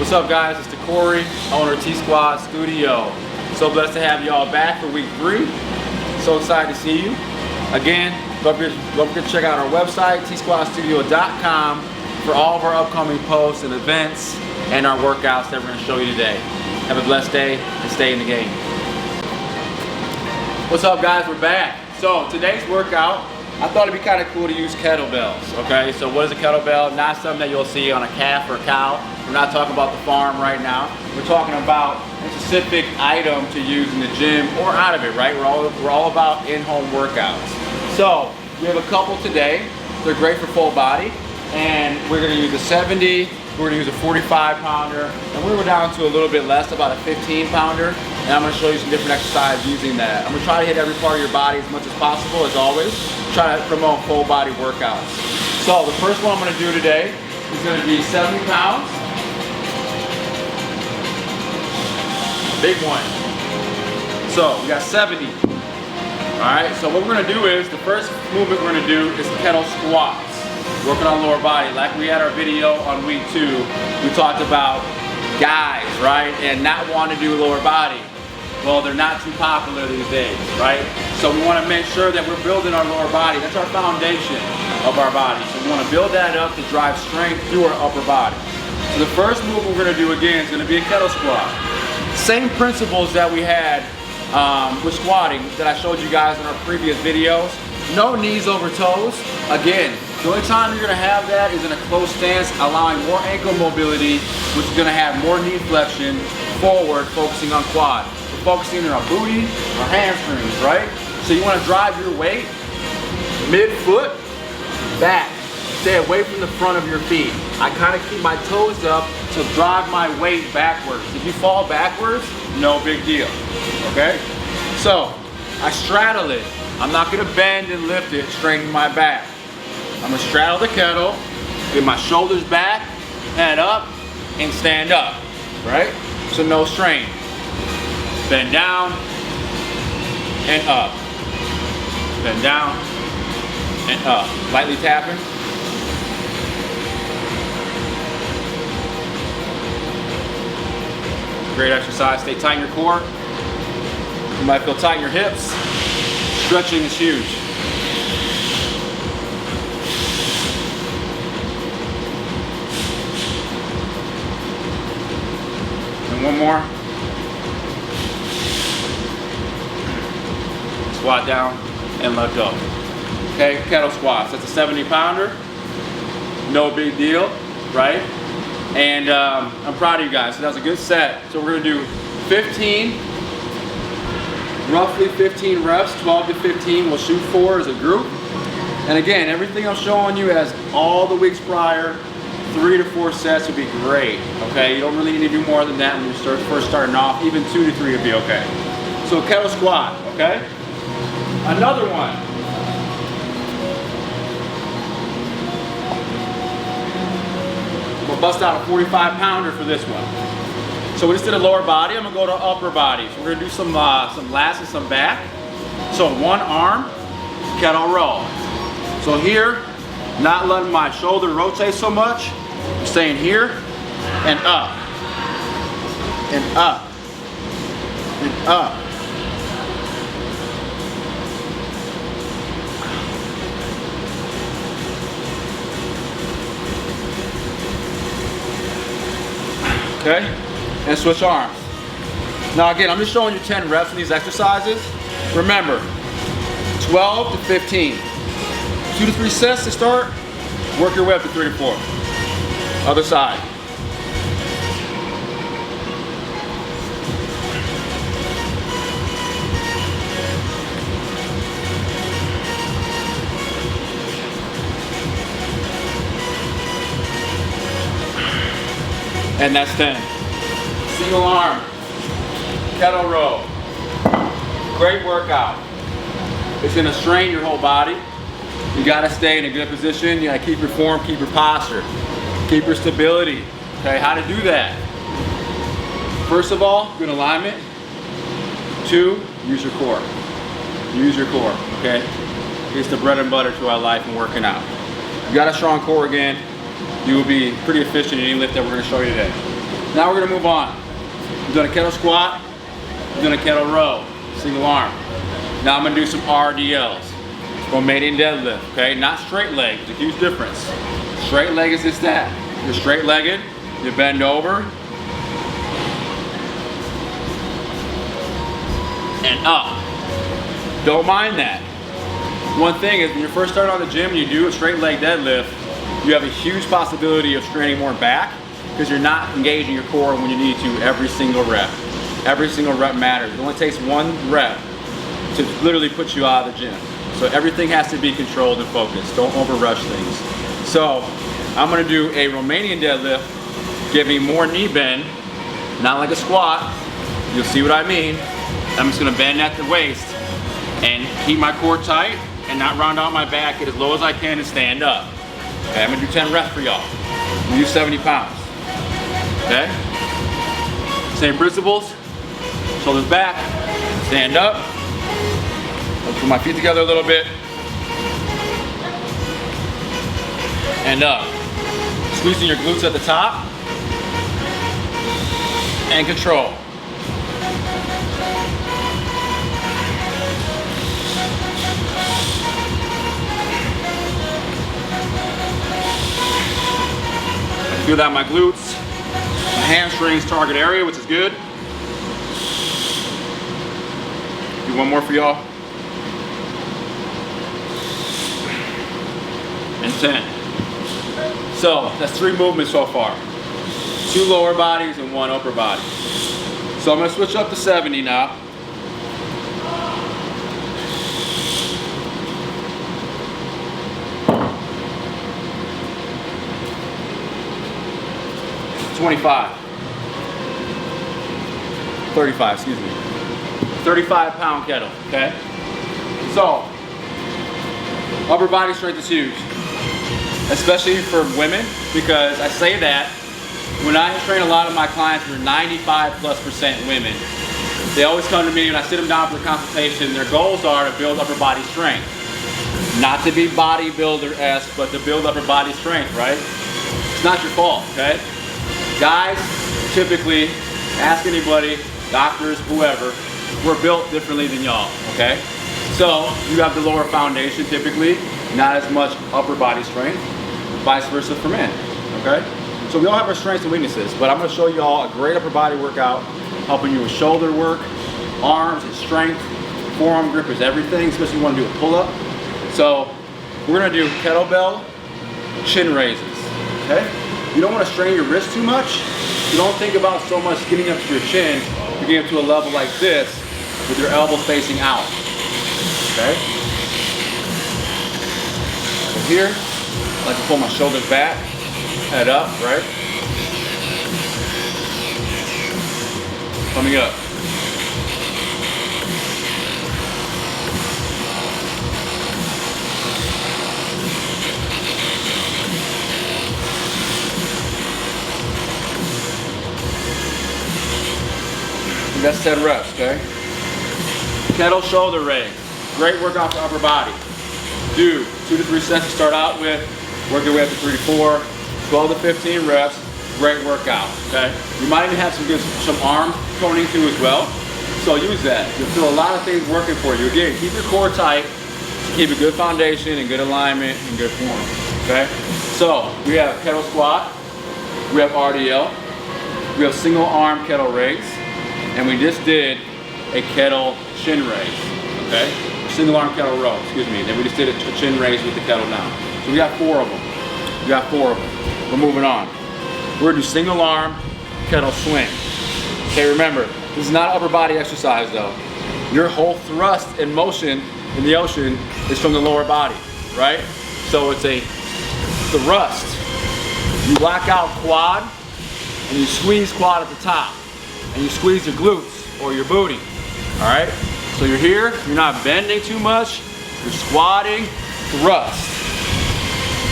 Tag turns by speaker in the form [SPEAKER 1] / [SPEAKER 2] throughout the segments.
[SPEAKER 1] What's up, guys? It's Taqouri, owner of T-Squad Studio. So blessed to have you all back for week 3. So excited to see you. Again, don't forget to check out our website, tsquadstudio.com, for all of our upcoming posts and events and our workouts that we're going to show you today. Have a blessed day and stay in the game. What's up, guys? We're back. So today's workout, I thought it'd be kind of cool to use kettlebells. Okay, so what is a kettlebell? Not something that you'll see on a calf or a cow. We're not talking about the farm right now. We're talking about a specific item to use in the gym or out of it, right? We're all about in-home workouts. So we have a couple today. They're great for full body, and we're going to use a 70. We're going to use a 45 pounder, and we were down to a little bit less, about a 15 pounder. And I'm going to show you some different exercises using that. I'm going to try to hit every part of your body as much as possible, as always. Try to promote full body workouts. So the first one I'm going to do today is going to be 70 pounds. Big one. So we got 70. Alright, so what we're going to do is, the first movement we're going to do is kettle squats. Working on lower body. Like we had our video on week 2, we talked about guys, right, and not wanting to do lower body. Well, they're not too popular these days, right? So we want to make sure that we're building our lower body. That's our foundation of our body. So we want to build that up to drive strength through our upper body. So the first move we're going to do again is going to be a kettle squat. Same principles that we had with squatting that I showed you guys in our previous videos. No knees over toes. Again, the only time you're going to have that is in a closed stance, allowing more ankle mobility, which is going to have more knee flexion forward, focusing on quad. We're focusing on our booty, our hamstrings, right? So you want to drive your weight mid-foot back. Stay away from the front of your feet. I kind of keep my toes up to drive my weight backwards. If you fall backwards, no big deal, okay? So I straddle it. I'm not going to bend and lift it, straighten my back. I'm going to straddle the kettle, get my shoulders back, head up, and stand up, right? So no strain. Bend down, and up. Bend down, and up. Lightly tapping. Great exercise. Stay tight in your core. You might feel tight in your hips. Stretching is huge. And one more. Squat down and let go. Okay, kettle squats. That's a 70 pounder. No big deal, right? And I'm proud of you guys. So that was a good set. So we're going to do 15. Roughly 15 reps, 12 to 15 we'll shoot for as a group. And again, everything I'm showing you as all the weeks prior, 3 to 4 sets would be great, okay? You don't really need to do more than that when you're first starting off. Even 2 to 3 would be okay. So kettle squat, okay? Another one. We'll bust out a 45 pounder for this one. So we just did a lower body. I'm gonna go to upper body. So we're gonna do some lats and some back. So one arm, kettle row. So here, not letting my shoulder rotate so much. I'm staying here and up, and up, and up. Okay? And switch arms. Now again, I'm just showing you 10 reps in these exercises. Remember, 12 to 15. 2 to 3 sets to start. Work your way up to 3 to 4. Other side. And that's 10. Single arm, kettle row. Great workout. It's gonna strain your whole body. You gotta stay in a good position. You gotta keep your form, keep your posture, keep your stability. Okay, how to do that? First of all, good alignment. 2, use your core. Use your core, okay? It's the bread and butter to our life and working out. You got a strong core again, you will be pretty efficient in any lift that we're gonna show you today. Now we're gonna move on. We've done a kettle squat, we've done a kettle row, single arm. Now I'm gonna do some RDLs, Romanian deadlift, okay? Not straight leg, there's a huge difference. Straight leg is just that. You're straight legged, you bend over, and up. Don't mind that. One thing is when you first start on the gym and you do a straight leg deadlift, you have a huge possibility of straining more back because you're not engaging your core when you need to every single rep. Every single rep matters. It only takes one rep to literally put you out of the gym. So everything has to be controlled and focused. Don't overrush things. So I'm gonna do a Romanian deadlift, giving more knee bend, not like a squat. You'll see what I mean. I'm just gonna bend at the waist and keep my core tight and not round out my back, get as low as I can and stand up. Okay, I'm gonna do 10 reps for y'all. We do 70 pounds. Okay? Same principles. Shoulders back, stand up. I'll put my feet together a little bit. And up. Squeezing your glutes at the top. And control. I feel that in my glutes, my hamstrings target area, which is good. Do one more for y'all. And 10. So that's 3 movements so far. 2 lower bodies and 1 upper body. So I'm gonna switch up to 70 now. $25. 35, excuse me. 35-pound kettle, okay? So, upper body strength is huge, especially for women, because I say that when I train a lot of my clients who are 95+% women, they always come to me and I sit them down for a consultation. Their goals are to build upper body strength. Not to be bodybuilder-esque, but to build upper body strength, right? It's not your fault, okay? Guys, typically, ask anybody, doctors, whoever, we're built differently than y'all, okay? So, you have the lower foundation typically, not as much upper body strength, vice versa for men, okay? So we all have our strengths and weaknesses, but I'm gonna show y'all a great upper body workout, helping you with shoulder work, arms and strength, forearm grip is everything, especially if you wanna do a pull-up. So, we're gonna do kettlebell chin raises, okay? You don't want to strain your wrist too much. You don't think about so much getting up to your chin. You get up to a level like this with your elbows facing out. Okay? Over here, I like to pull my shoulders back, head up, right? Coming up. That's 10 reps, okay? Kettle shoulder raise. Great workout for upper body. Do 2 to 3 sets to start out with. Work your way up to 3 to 4. 12 to 15 reps. Great workout, okay? You might even have some arm toning too as well. So use that. You'll feel a lot of things working for you. Again, keep your core tight. Keep a good foundation and good alignment and good form, okay? So we have kettle squat. We have RDL. We have single arm kettle raise. And we just did a kettle chin raise, okay? Single arm kettle row, excuse me. Then we just did a chin raise with the kettle down. So we got 4 of them. We got 4 of them. We're moving on. We're gonna do single arm kettle swing. Okay, remember, this is not an upper body exercise though. Your whole thrust and motion in the ocean is from the lower body, right? So it's a thrust. You lock out quad and you squeeze quad at the top. And you squeeze your glutes or your booty, all right? So you're here, you're not bending too much, you're squatting, thrust,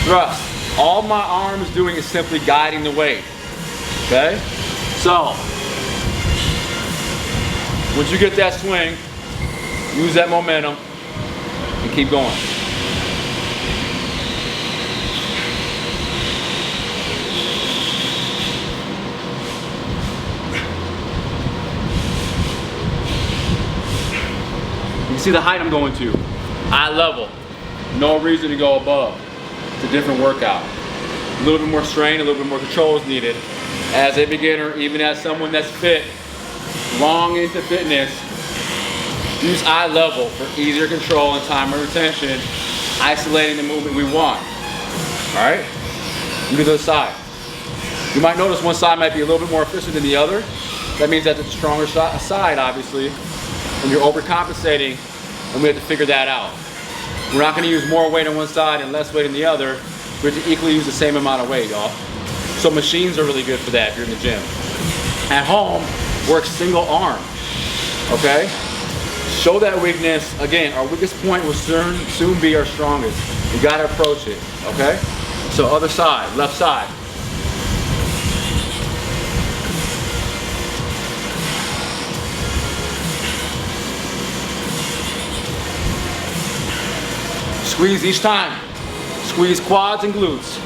[SPEAKER 1] thrust. All my arm is doing is simply guiding the weight, okay? So, once you get that swing, use that momentum and keep going. see the height I'm going to. Eye level. No reason to go above. It's a different workout. A little bit more strain, a little bit more control is needed. As a beginner, even as someone that's fit, long into fitness, use eye level for easier control and time of retention, isolating the movement we want. All right? Do the other side. You might notice one side might be a little bit more efficient than the other. That means that's a stronger side, obviously, and you're overcompensating, and we have to figure that out. We're not going to use more weight on one side and less weight on the other. We have to equally use the same amount of weight, y'all. So machines are really good for that if you're in the gym. At home, work single arm, okay? Show that weakness. Again, our weakest point will soon be our strongest. You gotta approach it, okay? So other side, left side. Squeeze each time. Squeeze quads and glutes.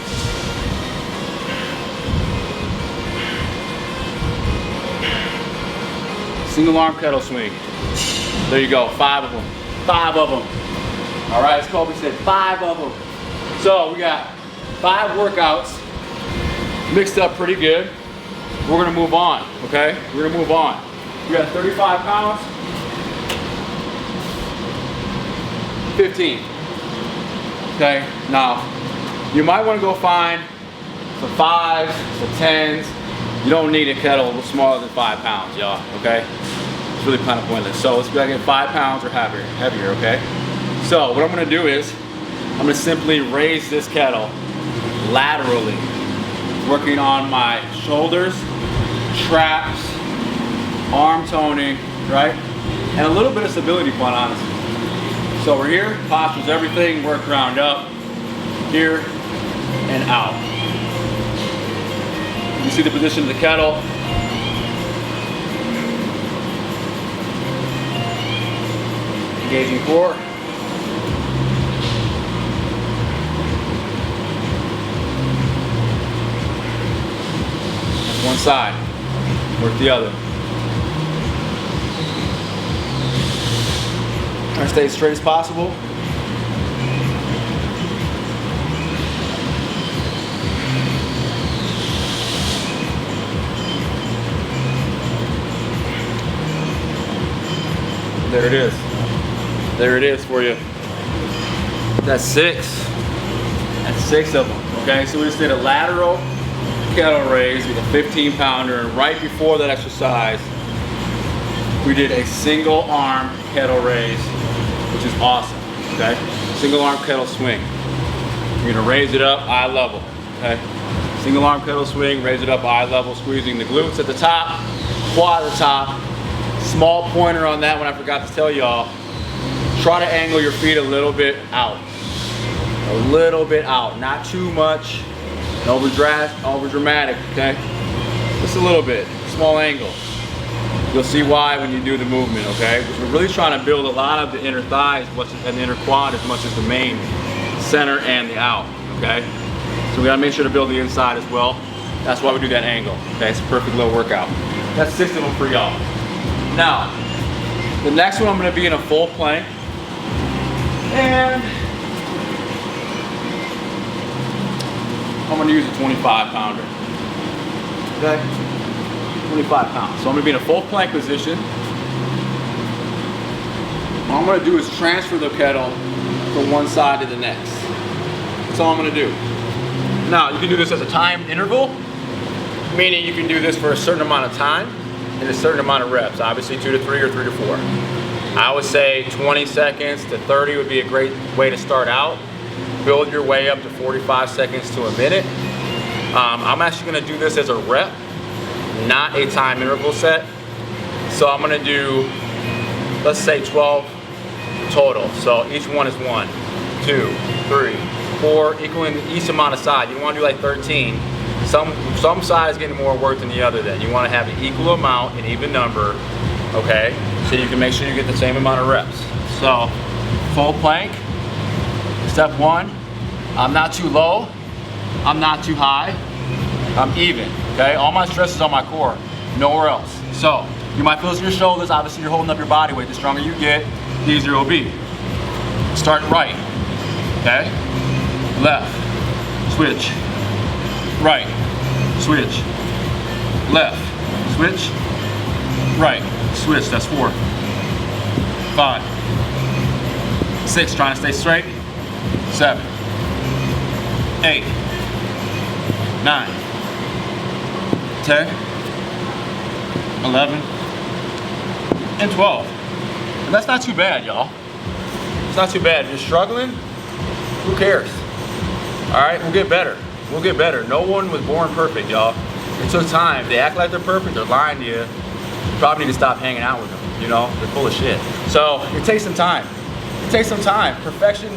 [SPEAKER 1] Single arm kettle swing. There you go, 5 of them. 5 of them. All right, as Kobe said, 5 of them. So we got 5 workouts mixed up pretty good. We're gonna move on, okay? We're gonna move on. We got 35 pounds, 15. Okay, now you might want to go find for 5s, for 10s. You don't need a kettle smaller than 5 pounds, y'all, okay? It's really kind of pointless. So let's get 5 pounds or heavier, okay? So what I'm gonna do is, I'm gonna simply raise this kettle laterally, working on my shoulders, traps, arm toning, right? And a little bit of stability, quite honestly. So we're here, posture's everything, work ground up, here and out. You see the position of the kettle. Engaging core. That's one side, work the other. Try to stay as straight as possible. There it is. There it is for you. That's 6. That's 6 of them. Okay, so we just did a lateral kettle raise with a 15-pounder, and right before that exercise, we did a single arm kettle raise, which is awesome, okay? Single arm kettle swing. You're gonna raise it up eye level, okay? Single arm kettle swing, raise it up eye level, squeezing the glutes at the top, quad at the top. Small pointer on that one I forgot to tell y'all. Try to angle your feet a little bit out. A little bit out, not too much, over dramatic, okay? Just a little bit, small angle. You'll see why when you do the movement, okay? Because we're really trying to build a lot of the inner thighs and the inner quad as much as the main center and the out, okay? So we gotta make sure to build the inside as well. That's why we do that angle, okay? It's a perfect little workout. That's 6 of them for y'all. Now, the next one I'm gonna be in a full plank. And I'm gonna use a 25-pounder, okay? 25 pounds. So I'm gonna be in a full plank position. What I'm gonna do is transfer the kettle from one side to the next. That's all I'm gonna do. Now, you can do this as a timed interval, meaning you can do this for a certain amount of time and a certain amount of reps. Obviously 2 to 3 or 3 to 4. I would say 20 seconds to 30 would be a great way to start out. Build your way up to 45 seconds to a minute. I'm actually gonna do this as a rep, not a time interval set. So I'm gonna do, let's say 12 total. So each one is 1, 2, 3, 4, equaling each amount of side. You wanna do like 13. Some side is getting more work than the other then. You wanna have an equal amount, an even number, okay? So you can make sure you get the same amount of reps. So, full plank, step 1. I'm not too low, I'm not too high, I'm even, okay? All my stress is on my core, nowhere else. So, you might feel this in your shoulders, obviously you're holding up your body weight. The stronger you get, the easier it will be. Start right, okay? Left, switch, right, switch, left, switch, right, switch. That's 4, 5, 6, trying to stay straight, 7, 8, 9, 10, 11, and 12. And that's not too bad, y'all. It's not too bad. If you're struggling, who cares? All right, we'll get better. We'll get better. No one was born perfect, y'all. It took time. They act like they're perfect, they're lying to you. You probably need to stop hanging out with them, you know? They're full of shit. So it takes some time. It takes some time. Perfection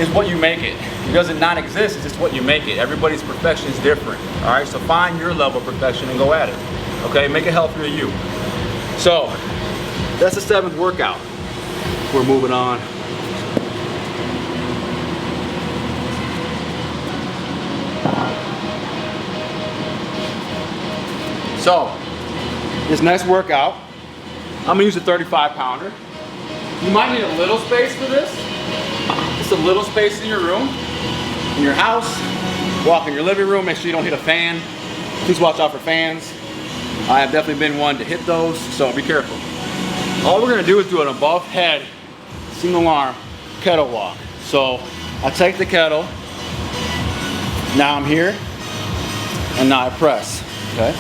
[SPEAKER 1] is what you make it. It doesn't not exist, it's just what you make it. Everybody's perfection is different, all right? So find your level of perfection and go at it, okay? Make it healthier to you. So that's the 7th workout. We're moving on. So, this next workout, I'm gonna use a 35 pounder. You might need a little space for this. Just a little space in your room, in your house. Walk in your living room, make sure you don't hit a fan. Please watch out for fans. I have definitely been one to hit those, so be careful. All we're gonna do is do an above head, single arm, kettle walk. So, I take the kettle, now I'm here, and now I press, okay?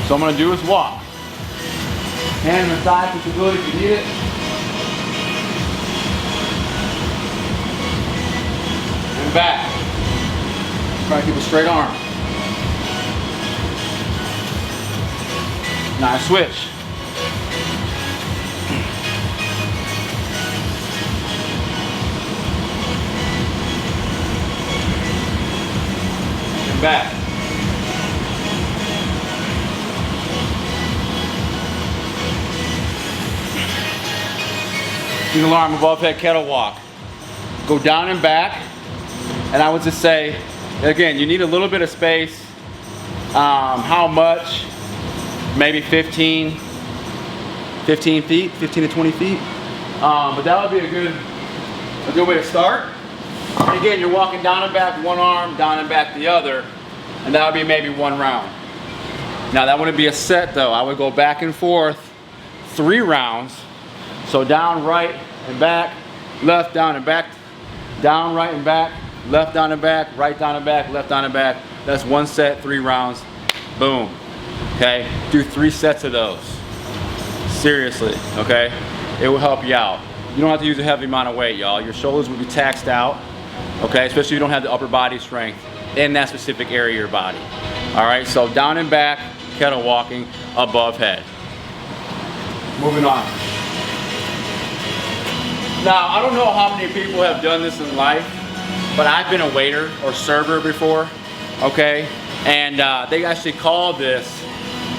[SPEAKER 1] So I'm gonna do is walk. Hand on the side, flexibility if you need it. And back. Try to keep a straight arm. Now I switch. And back. Single arm above head kettle walk. Go down and back, and I would just say, again, you need a little bit of space. How much? Maybe 15 feet, 15 to 20 feet. But that would be a good way to start. And again, you're walking down and back one arm, down and back the other, and that would be maybe 1 round. Now that wouldn't be a set though. I would go back and forth 3 rounds. So down, right, and back, left, down, and back, down, right, and back, left, down, and back, right, down, and back, left, down, and back. That's 1 set, 3 rounds, boom, okay? Do 3 sets of those, seriously, okay? It will help you out. You don't have to use a heavy amount of weight, y'all. Your shoulders will be taxed out, okay? Especially if you don't have the upper body strength in that specific area of your body. All right, so down and back, kettle walking, above head. Moving on. Now, I don't know how many people have done this in life, but I've been a waiter or server before, okay? And they actually call this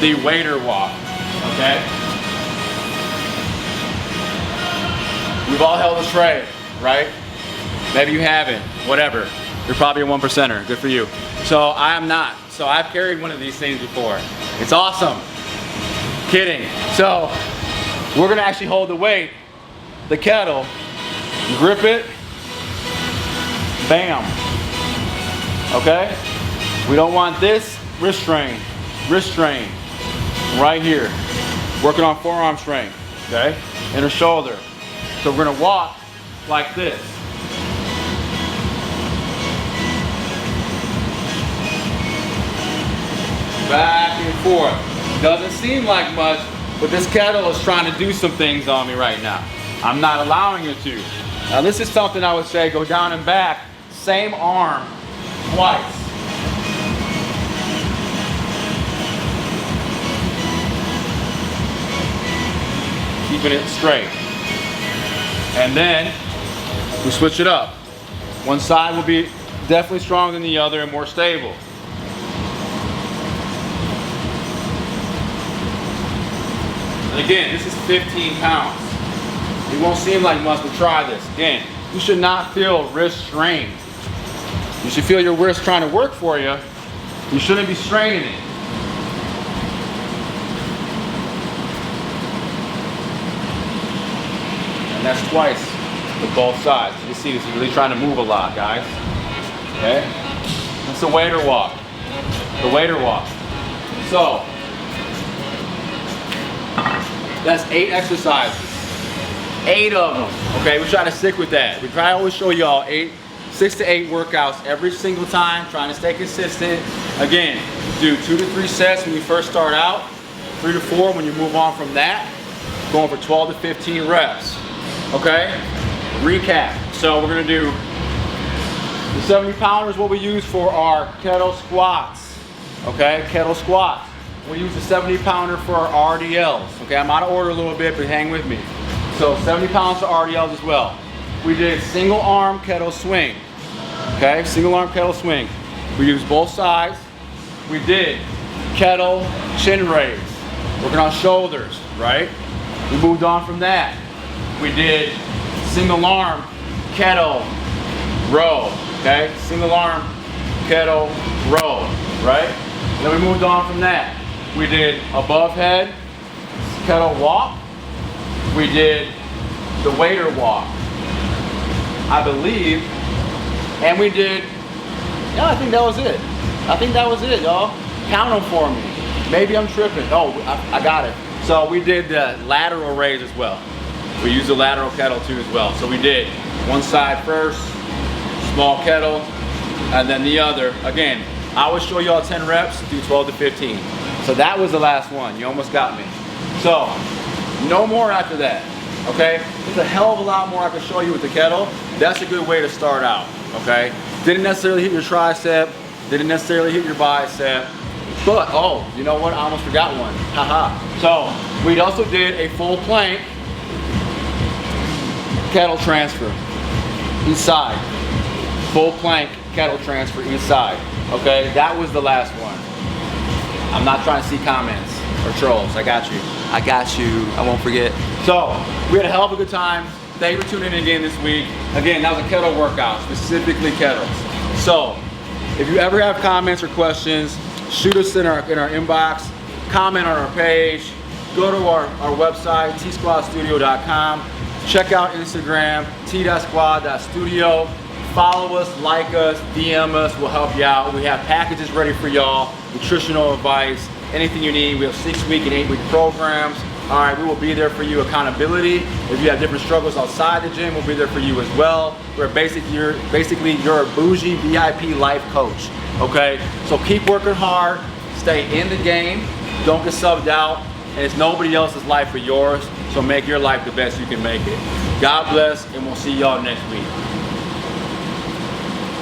[SPEAKER 1] the waiter walk, okay? We've all held a tray, right? Maybe you haven't, whatever. You're probably a 1%er, good for you. So I am not. So I've carried one of these things before. It's awesome. Kidding. So we're gonna actually hold the weight, the kettle, grip it, bam, okay? We don't want this wrist strain, right here. Working on forearm strength, okay? Inner shoulder. So we're gonna walk like this. Back and forth. Doesn't seem like much, but this kettle is trying to do some things on me right now. I'm not allowing it to. Now this is something I would say, go down and back, same arm, twice. Keeping it straight. And then we switch it up. One side will be definitely stronger than the other and more stable. And again, this is 15 pounds. It won't seem like much, but try this. Again, you should not feel wrist strain. You should feel your wrist trying to work for you. You shouldn't be straining it. And that's twice with both sides. You can see this is really trying to move a lot, guys. Okay? That's the waiter walk. The waiter walk. So, that's 8 exercises. 8 of them. Okay, we try to stick with that. We try to always show y'all 6 to 8 workouts every single time, trying to stay consistent. Again, do 2 to 3 sets when you first start out, 3 to 4 when you move on from that, going for 12 to 15 reps. Okay? Recap. So we're gonna do the 70 pounders, what we use for our kettle squats. Okay, kettle squats. We use the 70 pounder for our RDLs. Okay, I'm out of order a little bit, but hang with me. So 70 pounds for RDLs as well. We did single arm kettle swing. Okay, single arm kettle swing. We used both sides. We did kettle chin raise, working on shoulders, right? We moved on from that. We did single arm kettle row, okay? Single arm kettle row, right? And then we moved on from that. We did above head kettle walk. We did the waiter walk, I believe, and we did, yeah, I think that was it. I think that was it, y'all. Count them for me. Maybe I'm tripping. Oh, I got it. So we did the lateral raise as well. We used the lateral kettle too as well. So we did one side first, small kettle, and then the other. Again, I always show y'all 10 reps, do 12 to 15. So that was the last one. You almost got me. So no more after that. Okay? There's a hell of a lot more I can show you with the kettle. That's a good way to start out. Okay? Didn't necessarily hit your tricep, didn't necessarily hit your bicep, but oh, you know what? I almost forgot one. Haha. So we also did a full plank kettle transfer each side. Full plank kettle transfer each side. Okay? That was the last one. I'm not trying to see comments or trolls. I got you. I got you. I won't forget. So, we had a hell of a good time. Thank you for tuning in again this week. Again, that was a kettle workout, specifically kettles. So, if you ever have comments or questions, shoot us in our inbox, comment on our page, go to our website, tsquadstudio.com, check out Instagram, t.squad.studio, follow us, like us, DM us, we'll help you out. We have packages ready for y'all, nutritional advice, anything you need. We have 6-week and 8-week programs. All right, we will be there for you. Accountability. If you have different struggles outside the gym, we'll be there for you as well. We're basically you're a bougie VIP life coach. Okay, so keep working hard, stay in the game, don't get subbed out, and it's nobody else's life but yours. So make your life the best you can make it. God bless, and we'll see y'all next week.